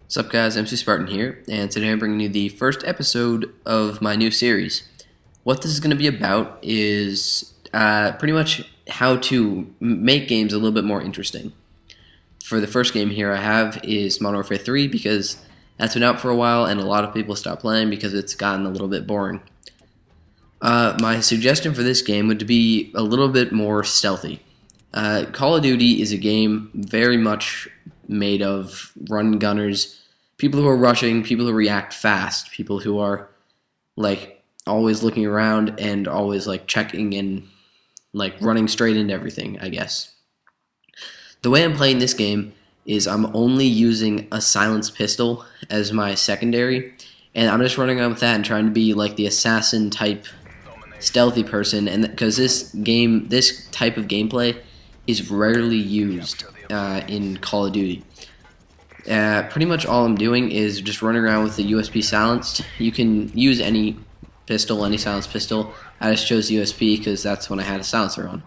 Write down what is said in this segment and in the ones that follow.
What's up, guys? MC Spartan here, and today I'm bringing you the first episode of my new series. What this is going to be about is pretty much how to make games a little bit more interesting. For the first game here I have is Modern Warfare 3 because that's been out for a while and a lot of people stopped playing because it's gotten a little bit boring. My suggestion for this game would be a little bit more stealthy. Call of Duty is a game very much made of run gunners, people who are rushing, people who react fast, people who are like always looking around and always like checking and like running straight into everything, I guess. The way I'm playing this game is I'm only using a silenced pistol as my secondary, and I'm just running around with that and trying to be like the assassin type stealthy person, and because this type of gameplay is rarely used in Call of Duty. Pretty much all I'm doing is just running around with the USB silenced. You can use any pistol, any silenced pistol. I just chose the USB because that's when I had a silencer on.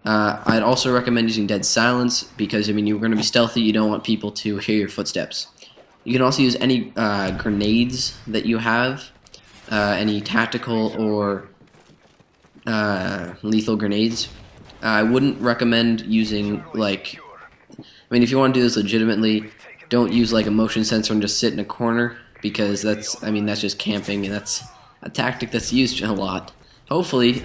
I'd also recommend using dead silence because, I mean, you're going to be stealthy. You don't want people to hear your footsteps. You can also use any grenades that you have, any tactical or lethal grenades. I wouldn't recommend using, like, I mean, if you want to do this legitimately, don't use like a motion sensor and just sit in a corner, because that's just camping, and that's a tactic that's used a lot. Hopefully,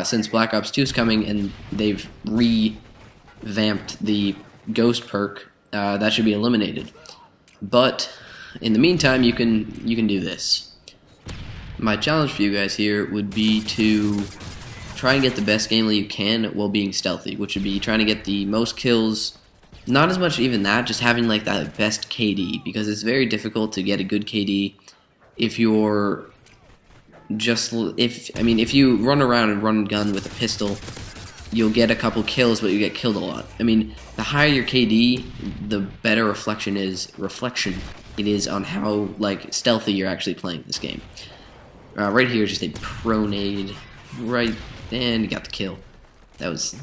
since Black Ops 2 is coming and they've revamped the ghost perk, that should be eliminated. But in the meantime, you can do this. My challenge for you guys here would be to try and get the best gameplay you can while being stealthy, which would be trying to get the most kills. Not as much even that, just having like that best KD, because it's very difficult to get a good KD if you're just if you run around and run gun with a pistol, you'll get a couple kills, but you get killed a lot. I mean, the higher your KD, the better reflection it is on how like stealthy you're actually playing this game. Right here is just a pronade, right, and you got the kill. That's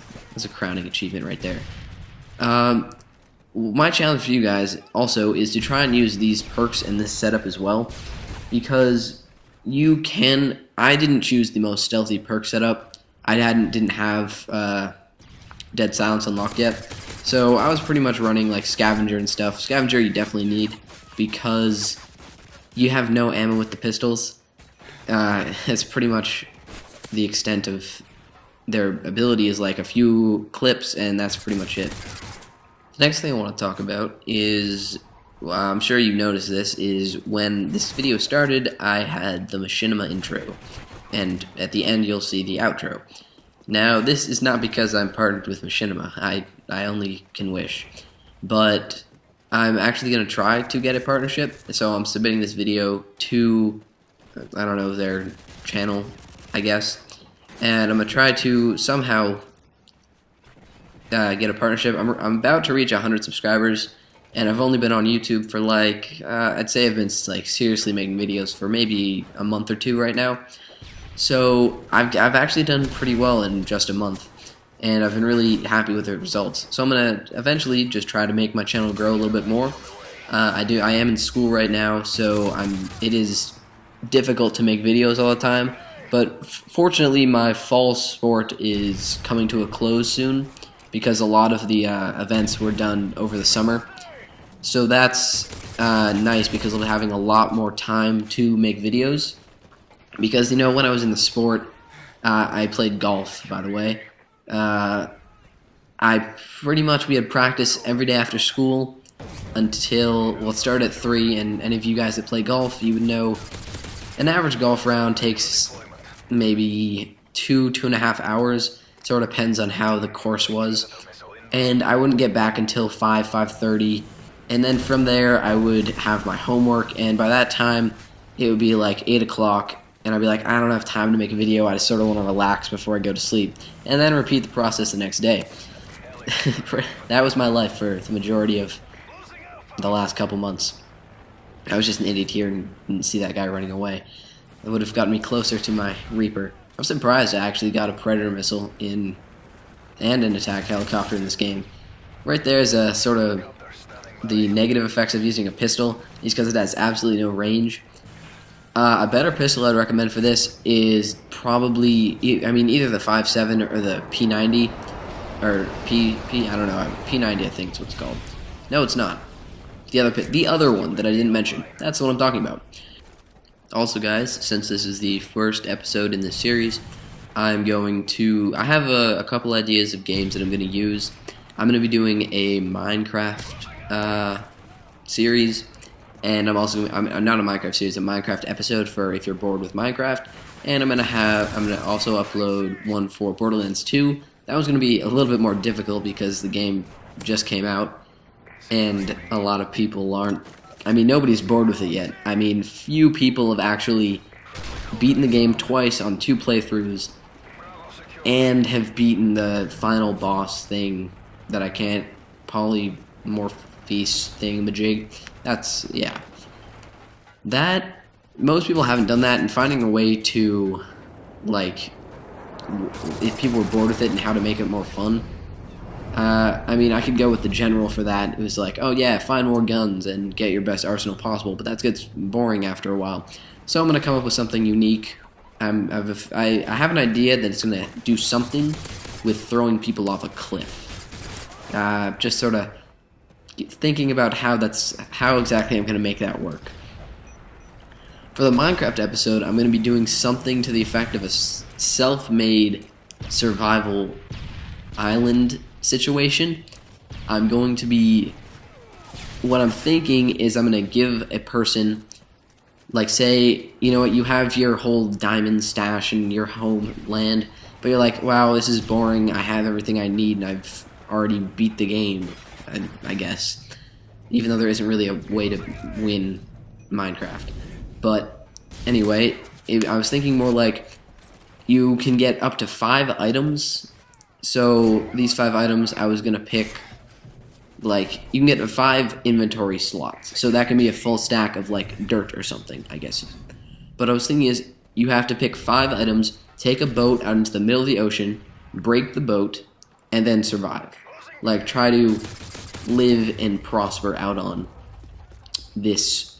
a crowning achievement right there. My challenge for you guys also is to try and use these perks in this setup as well, because you can. I didn't choose the most stealthy perk setup. I didn't have dead silence unlocked yet, so I was pretty much running like scavenger and stuff. Scavenger you definitely need because you have no ammo with the pistols. It's pretty much the extent of their ability is like a few clips, and that's pretty much it. The next thing I want to talk about is, I'm sure you noticed this, is when this video started, I had the machinima intro, and at the end you'll see the outro. Now, this is not because I'm partnered with machinima. I only can wish. But I'm actually going to try to get a partnership, so I'm submitting this video to, I don't know, their channel, I guess. And I'm going to try to somehow get a partnership. I'm about to reach 100 subscribers, and I've only been on YouTube for like, I'd say I've been like seriously making videos for maybe a month or two right now. So I've actually done pretty well in just a month, and I've been really happy with the results. So I'm going to eventually just try to make my channel grow a little bit more. I am in school right now, so it is difficult to make videos all the time. But fortunately, my fall sport is coming to a close soon, because a lot of the events were done over the summer. So that's nice, because I'll be having a lot more time to make videos. Because, you know, when I was in the sport, I played golf, by the way. We had practice every day after school until, well, it started at 3, and any of you guys that play golf, you would know an average golf round takes maybe 2.5 hours. Sort of depends on how the course was. And I wouldn't get back until 5:30, and then from there I would have my homework, and by that time it would be like 8 o'clock, and I'd be like, I don't have time to make a video, I just sort of want to relax before I go to sleep, and then repeat the process the next day. That was my life for the majority of the last couple months. I was just an idiot here and didn't see that guy running away. It would have gotten me closer to my Reaper. I'm surprised I actually got a Predator missile and an attack helicopter in this game. Right there is a sort of the negative effects of using a pistol is because it has absolutely no range. A better pistol I'd recommend for this is probably, either the 5.7 or the P90, or I don't know, P90 I think is what it's called. No, it's not. The other one that I didn't mention. That's what I'm talking about. Also, guys, since this is the first episode in this series, I have a couple ideas of games that I'm going to use. I'm going to be doing a Minecraft series, and I'm not a Minecraft series, a Minecraft episode for if you're bored with Minecraft, and I'm going to also upload one for Borderlands 2. That one's going to be a little bit more difficult because the game just came out, and a lot of people aren't. Nobody's bored with it yet. Few people have actually beaten the game twice on 2 playthroughs and have beaten the final boss thing that I can't, polymorphese thingamajig. That, most people haven't done that, and finding a way to, if people were bored with it and how to make it more fun. I could go with the general for that. It was like, oh yeah, find more guns and get your best arsenal possible, but that gets boring after a while. So I'm going to come up with something unique. I have an idea that it's going to do something with throwing people off a cliff. Just sort of thinking about how exactly I'm going to make that work. For the Minecraft episode, I'm going to be doing something to the effect of a self-made survival island situation. What I'm thinking is I'm going to give a person, say, you have your whole diamond stash in your homeland, but you're like, wow, this is boring, I have everything I need, and I've already beat the game, I guess. Even though there isn't really a way to win Minecraft. But anyway, I was thinking more like you can get up to 5 items. So these 5 items I was going to pick, you can get 5 inventory slots. So that can be a full stack of dirt or something, I guess. But I was thinking is you have to pick 5 items, take a boat out into the middle of the ocean, break the boat, and then survive. Try to live and prosper out on this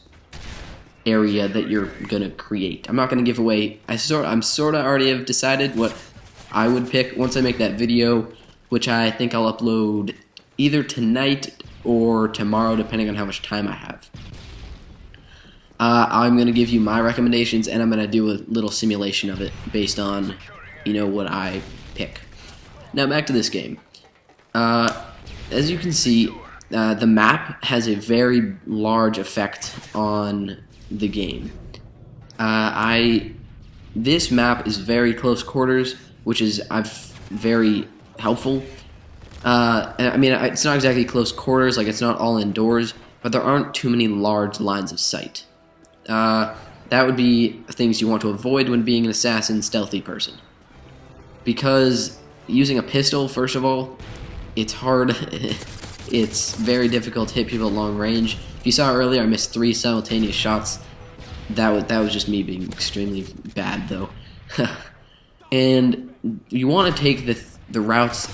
area that you're gonna create. I'm not gonna give away. I'm sorta already have decided what I would pick once I make that video, which I think I'll upload either tonight or tomorrow, depending on how much time I have. I'm gonna give you my recommendations, and I'm gonna do a little simulation of it based on, what I pick. Now back to this game. As you can see, the map has a very large effect on the game. This map is very close quarters, which is very helpful. It's not exactly close quarters, it's not all indoors, but there aren't too many large lines of sight. That would be things you want to avoid when being an assassin, stealthy person. Because using a pistol, first of all, it's hard. It's very difficult to hit people at long range. If you saw earlier, I missed 3 simultaneous shots. That was just me being extremely bad, though. And you want to take the routes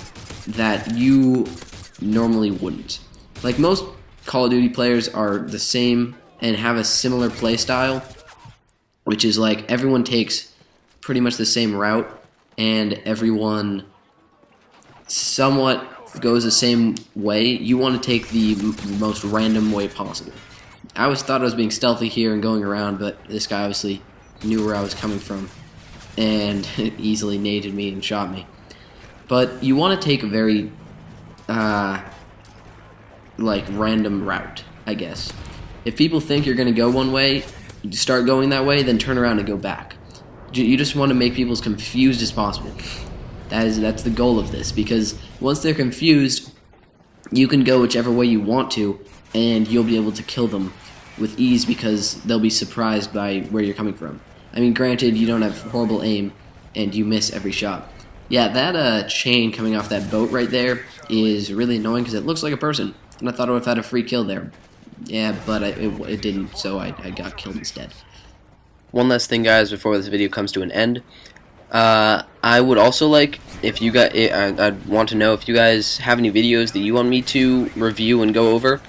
that you normally wouldn't. Most Call of Duty players are the same and have a similar play style, which is everyone takes pretty much the same route, and everyone somewhat goes the same way. You want to take the most random way possible. I always thought I was being stealthy here and going around, but this guy obviously knew where I was coming from and easily naded me and shot me. But you want to take a very random route, I guess. If people think you're going to go one way, you start going that way, then turn around and go back. You just want to make people as confused as possible. That's the goal of this, because once they're confused, you can go whichever way you want to, and you'll be able to kill them with ease because they'll be surprised by where you're coming from. Granted, you don't have horrible aim, and you miss every shot. Yeah, that chain coming off that boat right there is really annoying because it looks like a person, and I thought I would have had a free kill there. Yeah, but it didn't, so I got killed instead. One last thing, guys, before this video comes to an end. I would also like, if you guys, I'd want to know if you guys have any videos that you want me to review and go over.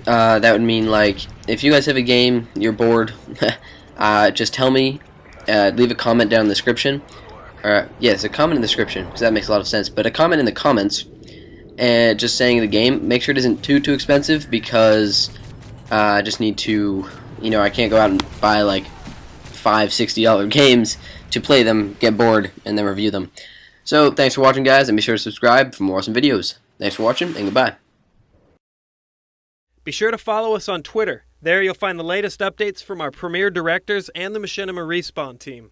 That would mean, like, if you guys have a game, you're bored, just tell me, leave a comment down in the description. Yes, a comment in the description, because that makes a lot of sense, but a comment in the comments, and just saying the game. Make sure it isn't too expensive, because I just need to, I can't go out and buy, like, $60 games to play them, get bored, and then review them. So, thanks for watching, guys, and be sure to subscribe for more awesome videos. Thanks for watching, and goodbye. Be sure to follow us on Twitter. There you'll find the latest updates from our premier directors and the Machinima Respawn team.